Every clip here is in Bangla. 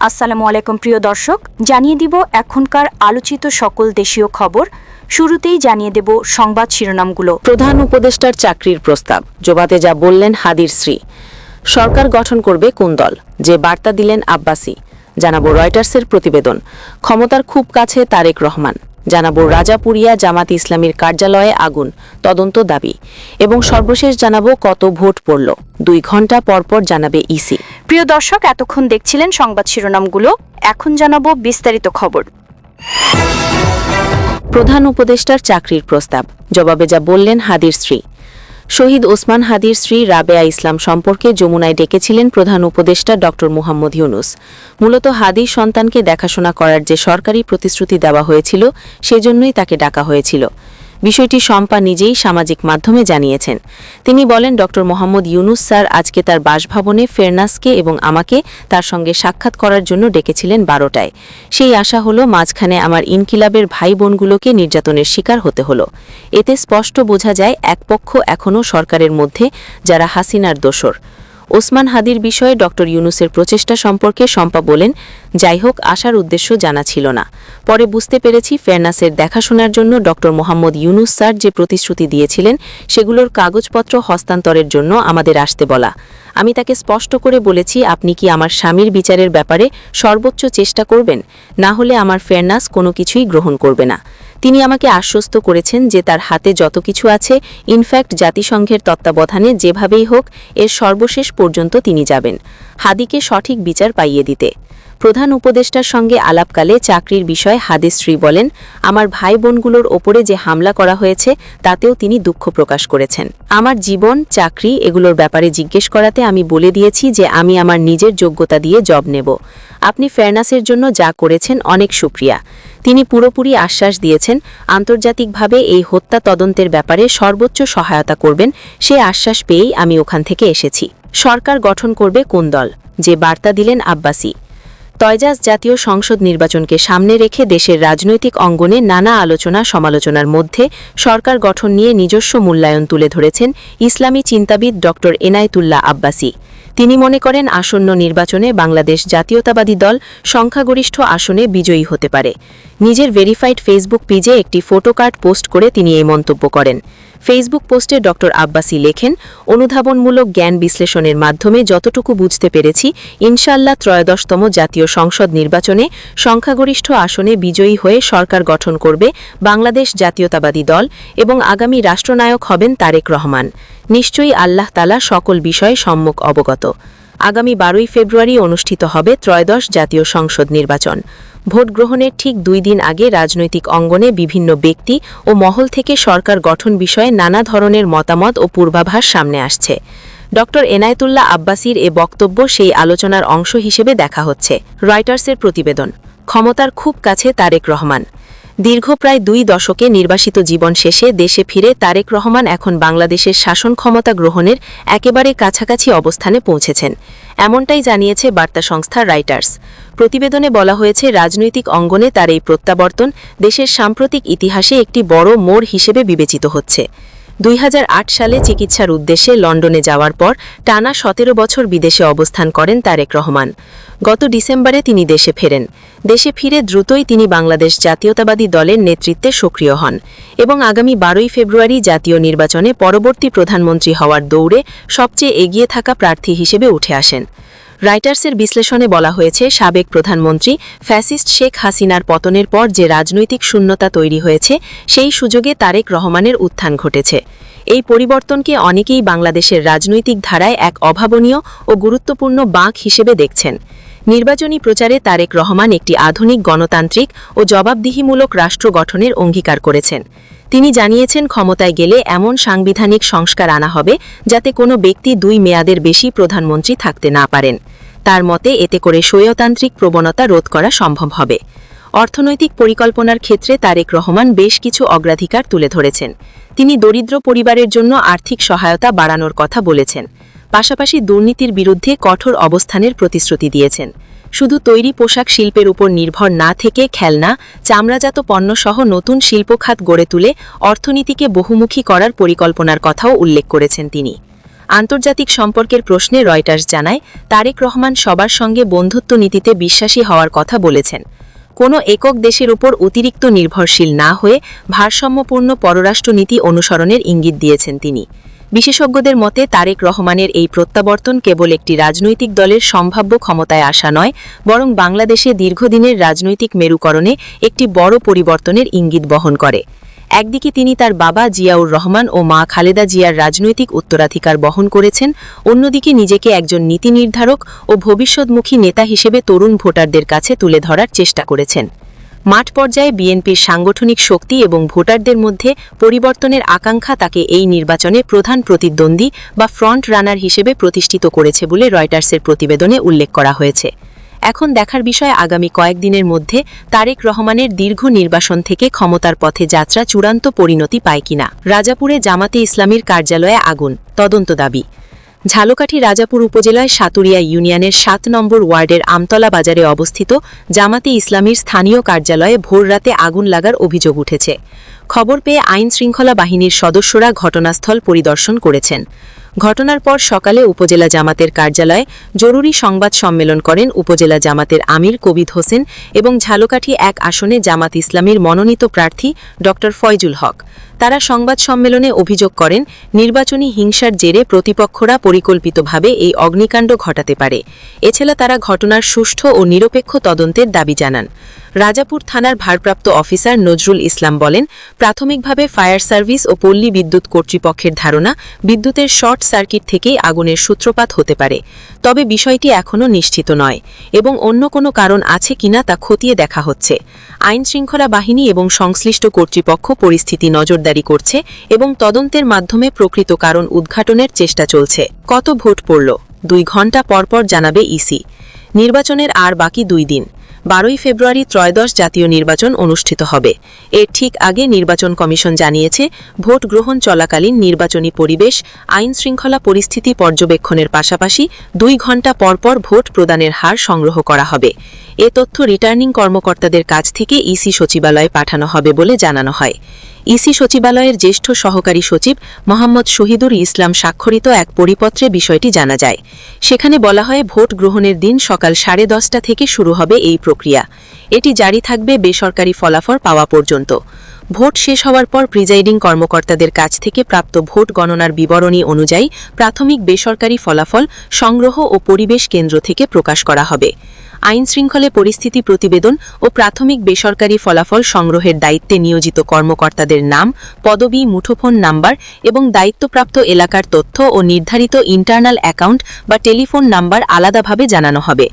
আসসালামু আলাইকুম প্রিয় দর্শক, জানিয়ে দিব এখনকার আলোচিত সকল দেশীয় খবর। শুরুতেই জানিয়ে দেব সংবাদ শিরোনামগুলো। প্রধান উপদেষ্টার চাকরির প্রস্তাব জবাতে যা বললেন হাদির শ্রী। সরকার গঠন করবে কোন দল, যে বার্তা দিলেন আব্বাসী। জানাবো রয়টার্সের প্রতিবেদন। ক্ষমতার খুব কাছে তারেক রহমান। জানাবো রাজাপুরিয়া জামাত ইসলামীর কার্যালয়ে আগুন, তদন্ত দাবি। এবং সর্বশেষ জানাবো কত ভোট পড়ল। 2 ঘণ্টা পরপর জানাবে ইসি। প্রিয় দর্শক, এতক্ষণ দেখছিলেন সংবাদ শিরোনামগুলো, এখন জানাবো বিস্তারিত খবর। প্রধান উপদেষ্টার চাকরির প্রস্তাব জবাবে যা বললেন হাদির শ্রী। শহীদ ওসমান হাদির স্ত্রী রাবেয়া ইসলাম সম্পর্কে যমুনায় ডেকেছিলেন প্রধান উপদেষ্টা ড মোহাম্মদ ইউনুস। মূলত হাদির সন্তানকে দেখাশোনা করার যে সরকারি প্রতিশ্রুতি দেওয়া হয়েছিল, সেজন্যই তাকে ডাকা হয়েছিল। বিষয়টি শম্পা নিজেই সামাজিক মাধ্যমে জানিয়েছেন। তিনি বলেন, ড মোহাম্মদ ইউনুস স্যার আজকে তার বাসভবনে ফেরনাসকে এবং আমাকে তার সঙ্গে সাক্ষাৎ করার জন্য ডেকেছিলেন 12টায়। সেই আশা হলো মাঝখানে আমার ইনকিলাবের ভাই বোনগুলোকে নির্যাতনের শিকার হতে হলো। এতে স্পষ্ট বোঝা যায় এক পক্ষ এখনও সরকারের মধ্যে, যারা হাসিনার দোসর। ওসমান হাদির বিষয়ে ড ইউনুসের প্রচেষ্টা সম্পর্কে শম্পা বলেন, যাই হোক, আসার উদ্দেশ্য জানা ছিল না। পরে বুঝতে পেরেছি ফেরনাসের দেখাশোনার জন্য ড মোহাম্মদ ইউনুস স্যার যে প্রতিশ্রুতি দিয়েছিলেন, সেগুলোর কাগজপত্র হস্তান্তরের জন্য আমাদের আসতে বলা। আমি তাকে স্পষ্ট করে বলেছি, আপনি কি আমার স্বামীর বিচারের ব্যাপারে সর্বোচ্চ চেষ্টা করবেন, না হলে আমার ফেরনাস কোনো কিছুই গ্রহণ করবে না। তিনি আমাকে আশ্বস্ত করেছেন যে তার হাতে যত কিছু আছে, ইনফ্যাক্ট জাতিসংঘের তত্ত্বাবধানে যেভাবেই হোক এর সর্বশেষ পর্যন্ত তিনি যাবেন, হাদিকে সঠিক বিচার পাইয়ে দিতে। প্রধান উপদেষ্টার সঙ্গে আলাপকালে চাকরির বিষয়ে হাদির স্ত্রী বলেন, আমার ভাই বোনগুলোর ওপরে যে হামলা করা হয়েছে তাতেও তিনি দুঃখ প্রকাশ করেছেন। আমার জীবন, চাকরি এগুলোর ব্যাপারে জিজ্ঞেস করাতে আমি বলে দিয়েছি যে আমি আমার নিজের যোগ্যতা দিয়ে জব নেব। আপনি ফেরনাসের জন্য যা করেছেন অনেক শুকরিয়া। তিনি পুরোপুরি আশ্বাস দিয়েছেন, আন্তর্জাতিকভাবে এই হত্যা তদন্তের ব্যাপারে সর্বোচ্চ সহায়তা করবেন। সে আশ্বাস পেয়েই আমি ওখান থেকে এসেছি। সরকার গঠন করবে কোন দল, যে বার্তা দিলেন আব্বাসী। তয়জাজ জাতীয় সংসদ নির্বাচনকে সামনে রেখে দেশের রাজনৈতিক অঙ্গনে নানা আলোচনা সমালোচনার মধ্যে সরকার গঠন নিয়ে নিজস্ব মূল্যায়ন তুলে ধরেছেন ইসলামী চিন্তাবিদ ড এনায়েতুল্লাহ আব্বাসী। তিনি মনে করেন, আসন্ন নির্বাচনে বাংলাদেশ জাতীয়তাবাদী দল সংখ্যাগরিষ্ঠ আসনে বিজয়ী হতে পারে। নিজের ভেরিফাইড ফেসবুক পেজে একটি ফটোকার্ড পোস্ট করে তিনি এই মন্তব্য করেন। ফেসবুক পোস্টে ড আব্বাসী লেখেন, অনুধাবনমূলক জ্ঞান বিশ্লেষণের মাধ্যমে যতটুকু বুঝতে পেরেছি, ইনশাআল্লাহ ত্রয়োদশতম জাতীয় সংসদ নির্বাচনে সংখ্যাগরিষ্ঠ আসনে বিজয়ী হয়ে সরকার গঠন করবে বাংলাদেশ জাতীয়তাবাদী দল এবং আগামী রাষ্ট্রনায়ক হবেন তারেক রহমান। নিশ্চয়ই আল্লাহ তাআলা সকল বিষয়ে সম্যক অবগত। আগামী 12ই ফেব্রুয়ারি অনুষ্ঠিত হবে ত্রয়োদশ জাতীয় সংসদ নির্বাচন। ভোট গ্রহণের ঠিক 2 দিন আগে রাজনৈতিক অঙ্গনে বিভিন্ন ব্যক্তি ও মহল থেকে সরকার গঠন বিষয়ে নানা ধরনের মতামত ও পূর্বাভাস সামনে আসছে। ড এনায়েতুল্লাহ আব্বাসীর এ বক্তব্য সেই আলোচনার অংশ হিসেবে দেখা হচ্ছে। রয়টার্সের প্রতিবেদন। ক্ষমতার খুব কাছে তারেক রহমান। দীর্ঘ প্রায় 2 দশকে নির্বাসিত জীবন শেষে দেশে ফিরে তারেক রহমান এখন বাংলাদেশের শাসন ক্ষমতা গ্রহণের একেবারে কাছাকাছি অবস্থানে পৌঁছেছেন। এমনটাই জানিয়েছে বার্তা সংস্থা রয়টার্স। প্রতিবেদনে বলা হয়েছে, রাজনৈতিক অঙ্গনে তার এই প্রত্যাবর্তন দেশের সাম্প্রতিক ইতিহাসে একটি বড় মোড় হিসেবে বিবেচিত হচ্ছে। 2008 সালে চিকিৎসার উদ্দেশ্যে লন্ডনে যাওয়ার পর টানা 17 বছর বিদেশে অবস্থান করেন তারেক রহমান। গত ডিসেম্বরে তিনি দেশে ফেরেন। দেশে ফিরে দ্রুতই তিনি বাংলাদেশ জাতীয়তাবাদী দলের নেতৃত্বে সক্রিয় হন এবং আগামী 12ই ফেব্রুয়ারি জাতীয় নির্বাচনে পরবর্তী প্রধানমন্ত্রী হওয়ার দৌড়ে সবচেয়ে এগিয়ে থাকা প্রার্থী হিসেবে উঠে আসেন। রয়টার্সের বিশ্লেষণে বলা হয়েছে, সাবেক প্রধানমন্ত্রী ফ্যাসিস্ট শেখ হাসিনার পতনের পর যে রাজনৈতিক শূন্যতা তৈরি হয়েছে, সেই সুযোগে তারেক রহমানের উত্থান ঘটেছে। এই পরিবর্তনকে অনেকেই বাংলাদেশের রাজনৈতিক ধারায় এক অভাবনীয় ও গুরুত্বপূর্ণ বাঁক হিসেবে দেখছেন। নির্বাচনী প্রচারে তারেক রহমান একটি আধুনিক গণতান্ত্রিক ও জবাবদিহিমূলক রাষ্ট্র গঠনের অঙ্গীকার করেছেন। তিনি জানিয়েছেন, ক্ষমতায় গেলে এমন সাংবিধানিক সংস্কার আনা হবে যাতে কোনো ব্যক্তি 2 মেয়াদের বেশি প্রধানমন্ত্রী থাকতে না পারেন। তার মতে এতে করে স্বৈরতান্ত্রিক প্রবণতা রোধ করা সম্ভব হবে। অর্থনৈতিক পরিকল্পনার ক্ষেত্রে তারেক রহমান বেশ কিছু অগ্রাধিকার তুলে ধরেছেন। তিনি দরিদ্র পরিবারের জন্য আর্থিক সহায়তা বাড়ানোর কথা বলেছেন। পাশাপাশি দুর্নীতির বিরুদ্ধে কঠোর অবস্থানের প্রতিশ্রুতি দিয়েছেন। শুধু তৈরি পোশাক শিল্পের উপর নির্ভর না থেকে খেলনা, চামড়াজাত পণ্যসহ নতুন শিল্পখাত গড়ে তুলে অর্থনীতিকে বহুমুখী করার পরিকল্পনার কথাও উল্লেখ করেছেন তিনি। আন্তর্জাতিক সম্পর্কের প্রশ্নে রয়টার্স জানায়, তারেক রহমান সবার সঙ্গে বন্ধুত্ব নীতিতে বিশ্বাসী হওয়ার কথা বলেছেন। কোনো একক দেশের উপর অতিরিক্ত নির্ভরশীল না হয়ে ভারসাম্যপূর্ণ পররাষ্ট্রনীতি অনুসরণের ইঙ্গিত দিয়েছেন তিনি। বিশেষজ্ঞদের মতে তারেক রহমানের এই প্রত্যাবর্তন কেবল একটি রাজনৈতিক দলের সম্ভাব্য ক্ষমতায় আসা নয়, বরং বাংলাদেশে দীর্ঘদিনের রাজনৈতিক মেরুকরণে একটি বড় পরিবর্তনের ইঙ্গিত বহন করে। একদিকে তিনি তার বাবা জিয়াউর রহমান ও মা খালেদা জিয়ার রাজনৈতিক উত্তরাধিকার বহন করেছেন, অন্যদিকে নিজেকে একজন নীতি নির্ধারক ও ভবিষ্যৎমুখী নেতা হিসেবে তরুণ ভোটারদের কাছে তুলে ধরার চেষ্টা করেছেন। মাঠ পর্যায়ে বিএনপির সাংগঠনিক শক্তি এবং ভোটারদের মধ্যে পরিবর্তনের আকাঙ্ক্ষা তাকে এই নির্বাচনে প্রধান প্রতিদ্বন্দ্বী বা ফ্রন্ট রানার হিসেবে প্রতিষ্ঠিত করেছে বলে রয়টার্সের প্রতিবেদনে উল্লেখ করা হয়েছে। এখন দেখার বিষয় আগামী কয়েকদিনের মধ্যে তারেক রহমানের দীর্ঘ নির্বাসন থেকে ক্ষমতার পথে যাত্রা চূড়ান্ত পরিণতি পায় কিনা। রাজাপুরে জামাতে ইসলামীর কার্যালয়ে আগুন, তদন্ত দাবি। ঝালকাঠি রাজাপুর উপজেলায় সাতুরিয়া ইউনিয়নের ৭ নম্বর ওয়ার্ডের আমতলা বাজারে অবস্থিত জামাতে ইসলামীর স্থানীয় কার্যালয়ে ভোররাতে আগুন লাগার অভিযোগ উঠেছে। খবর পেয়ে আইন শৃঙ্খলা বাহিনীর সদস্যরা ঘটনাস্থল পরিদর্শন করেছেন। ঘটনার পর সকালে উপজেলা জামাতের কার্যালয়ে জরুরি সংবাদ সম্মেলন করেন উপজেলা জামাতের আমির কবির হোসেন এবং ঝালকাঠি ১ আসনে জামাত ইসলামীর মনোনীত প্রার্থী ড ফয়জুল হক। তারা সংবাদ সম্মেলনে অভিযোগ করেন, নির্বাচনী হিংসার জেরে প্রতিপক্ষরা পরিকল্পিতভাবে এই অগ্নিকাণ্ড ঘটাতে পারে। এছাড়া তারা ঘটনার সুষ্ঠু ও নিরপেক্ষ তদন্তের দাবি জানান। রাজাপুর থানার ভারপ্রাপ্ত অফিসার নজরুল ইসলাম বলেন, প্রাথমিকভাবে ফায়ার সার্ভিস ও পল্লী বিদ্যুৎ কর্তৃপক্ষের ধারণা বিদ্যুতের শর্ট সার্কিট থেকেই আগুনের সূত্রপাত হতে পারে। তবে বিষয়টি এখনও নিশ্চিত নয় এবং অন্য কোনো কারণ আছে কিনা তা খতিয়ে দেখা হচ্ছে। আইন শৃঙ্খলা বাহিনী এবং সংশ্লিষ্ট কর্তৃপক্ষ পরিস্থিতি নজরদারি করছে এবং তদন্তের মাধ্যমে প্রকৃত কারণ উদ্ঘাটনের চেষ্টা চলছে। কত ভোট পড়ল 2 ঘণ্টা পরপর জানাবে ইসি। নির্বাচনের আর বাকি 2 দিন। 12 ফেব্রুয়ারি ত্রয়োদশ জাতীয় নির্বাচন অনুষ্ঠিত হবে। এর ঠিক আগে নির্বাচন কমিশন জানিয়েছে, ভোট গ্রহণ চলাকালীন নির্বাচনী পরিবেশ, আইন শৃঙ্খলা পরিস্থিতি পর্যবেক্ষণের পাশাপাশি 2 ঘণ্টা পরপর ভোট প্রদানের হার সংগ্রহ করা হবে। এ তথ্য রিটার্নিং কর্মকর্তাদের কাছ থেকে ইসি সচিবালয়ে পাঠানো হবে বলে জানানো হয়। ইসি সচিবালয়ের জ্যেষ্ঠ সহকারী সচিব মোহাম্মদ শহীদুর ইসলাম স্বাক্ষরিত এক পরিপত্রে বিষয়টি জানা যায়। সেখানে বলা হয়, ভোট গ্রহণের দিন সকাল 10:30 থেকে শুরু হবে এই প্রক্রিয়া। এটি জারি থাকবে বেসরকারি ফলাফল পাওয়া পর্যন্ত। ভোট শেষ হওয়ার পর প্রিজাইডিং কর্মকর্তাদের কাছ থেকে প্রাপ্ত ভোট গণনার বিবরণী অনুযায়ী প্রাথমিক বেসরকারি ফলাফল সংগ্রহ ও পরিবেশ কেন্দ্র থেকে প্রকাশ করা হবে। আইন শৃঙ্খলে পরিস্থিতি প্রতিবেদন ও প্রাথমিক বেসরকারি ফলাফল সংগ্রহের দায়িত্বে নিয়োজিত কর্মকর্তাদের নাম, পদবি, মুঠোফোন নাম্বার এবং দায়িত্বপ্রাপ্ত এলাকার তথ্য ও নির্ধারিত ইন্টারনাল অ্যাকাউন্ট বা টেলিফোন নাম্বার আলাদাভাবে জানানো হবে।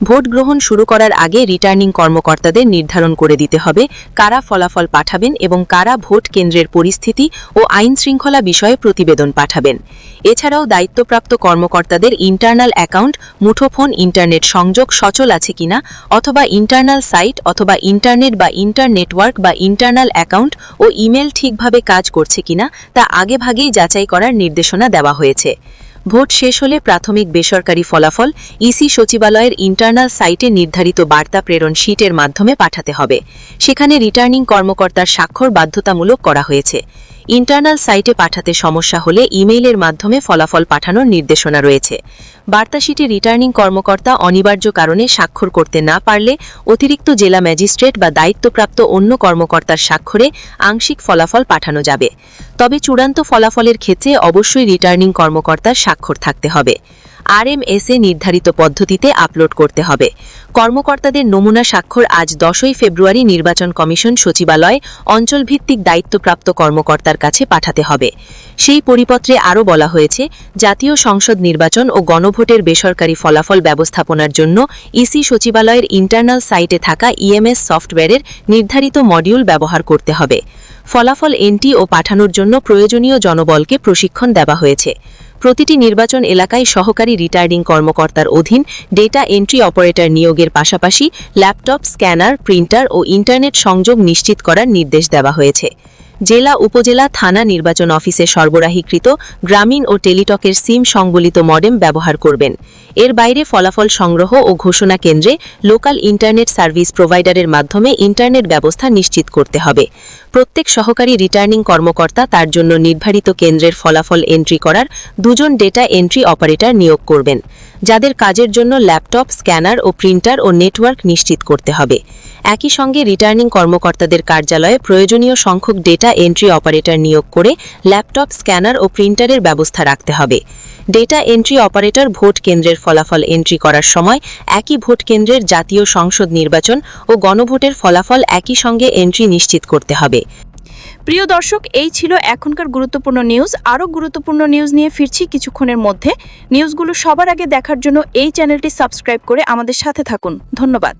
ভোট গ্রহণ শুরু করার আগে রিটার্নিং কর্মকর্তাদের নির্ধারণ করে দিতে হবে কারা ফলাফল পাঠাবেন এবং কারা ভোট কেন্দ্রের পরিস্থিতি ও আইন শৃঙ্খলা বিষয়ে প্রতিবেদন পাঠাবেন। এছাড়াও দায়িত্বপ্রাপ্ত কর্মকর্তাদের ইন্টারনাল অ্যাকাউন্ট, মুঠোফোন, ইন্টারনেট সংযোগ সচল আছে কিনা অথবা ইন্টারনাল সাইট অথবা ইন্টারনেট বা ইন্টারনেটওয়ার্ক বা ইন্টারনাল অ্যাকাউন্ট ও ইমেল ঠিকভাবে কাজ করছে কিনা তা আগেভাগেই যাচাই করার নির্দেশনা দেওয়া হয়েছে। ভোট শেষ হলে প্রাথমিক বেসরকারি ফলাফল ইসি সচিবালয়ের ইন্টারনাল সাইটে নির্ধারিত বার্তা প্রেরণ শীটের মাধ্যমে পাঠাতে হবে। সেখানে রিটার্নিং কর্মকর্তার স্বাক্ষর বাধ্যতামূলক করা হয়েছে। ইন্টারনাল সাইটে পাঠাতে সমস্যা হলে ইমেইলের মাধ্যমে ফলাফল পাঠানোর নির্দেশনা রয়েছে। বার্তা শীটে রিটার্নিং কর্মকর্তা অনিবার্য কারণে স্বাক্ষর করতে না পারলে অতিরিক্ত জেলা ম্যাজিস্ট্রেট বা দায়িত্বপ্রাপ্ত অন্য কর্মকর্তার স্বাক্ষরে আংশিক ফলাফল পাঠানো যাবে। তবে চূড়ান্ত ফলাফলের ক্ষেত্রে অবশ্যই রিটার্নিং কর্মকর্তার স্বাক্ষর থাকতে হবে। আরএমএসে নির্ধারিত পদ্ধতিতে আপলোড করতে হবে। কর্মকর্তাদের নমুনা স্বাক্ষর আজ 10 ফেব্রুয়ারি নির্বাচন কমিশন সচিবালয় অঞ্চলভিত্তিক দায়িত্বপ্রাপ্ত কর্মকর্তার কাছে পাঠাতে হবে। সেই পরিপত্রে আরও বলা হয়েছে, জাতীয় সংসদ নির্বাচন ও গণভোটের বেসরকারি ফলাফল ব্যবস্থাপনার জন্য ইসি সচিবালয়ের ইন্টারনাল সাইটে থাকা ইএমএস সফটওয়্যারের নির্ধারিত মডিউল ব্যবহার করতে হবে। ফলাফল এন্ট্রি ও পাঠানোর জন্য প্রয়োজনীয় জনবলকে প্রশিক্ষণ দেওয়া হয়েছে। প্রতিটি নির্বাচন এলাকায় সহকারী রিটার্নিং কর্মকর্তার অধীন ডেটা এন্ট্রি অপারেটর নিয়োগের পাশাপাশি ল্যাপটপ, স্ক্যানার, প্রিন্টার ও ইন্টারনেট সংযোগ নিশ্চিত করার নির্দেশ দেওয়া হয়েছে। জেলা উপজেলা থানা নির্বাচন অফিসে সরবরাহীকৃত গ্রামীণ ও টেলিটকের সিম সংবলিত মডেম ব্যবহার করবেন। এর বাইরে ফলাফল সংগ্রহ ও ঘোষণা কেন্দ্রে লোকাল ইন্টারনেট সার্ভিস প্রোভাইডারের মাধ্যমে ইন্টারনেট ব্যবস্থা নিশ্চিত করতে হবে। প্রত্যেক সহকারী রিটার্নিং কর্মকর্তা তার জন্য নির্ধারিত কেন্দ্রের ফলাফল এন্ট্রি করার 2 জন ডেটা এন্ট্রি অপারেটর নিয়োগ করবেন, যাদের কাজের জন্য ল্যাপটপ, স্ক্যানার ও প্রিন্টার ও নেটওয়ার্ক নিশ্চিত করতে হবে। একই সঙ্গে রিটার্নিং কর্মকর্তাদের কার্যালয়ে প্রয়োজনীয় সংখ্যক ডেটা এন্ট্রি অপারেটর নিয়োগ করে ল্যাপটপ, স্ক্যানার ও প্রিন্টারের ব্যবস্থা রাখতে হবে। ডেটা এন্ট্রি অপারেটর ভোট কেন্দ্রের ফলাফল এন্ট্রি করার সময় একই ভোট কেন্দ্রের জাতীয় সংসদ নির্বাচন ও গণভোটের ফলাফল একই সঙ্গে এন্ট্রি নিশ্চিত করতে হবে। প্রিয় দর্শক, এই ছিল এখনকার গুরুত্বপূর্ণ নিউজ। আরও গুরুত্বপূর্ণ নিউজ নিয়ে ফিরছি কিছুক্ষণের মধ্যে। নিউজগুলো সবার আগে দেখার জন্য এই চ্যানেলটি সাবস্ক্রাইব করে আমাদের সাথে থাকুন। ধন্যবাদ।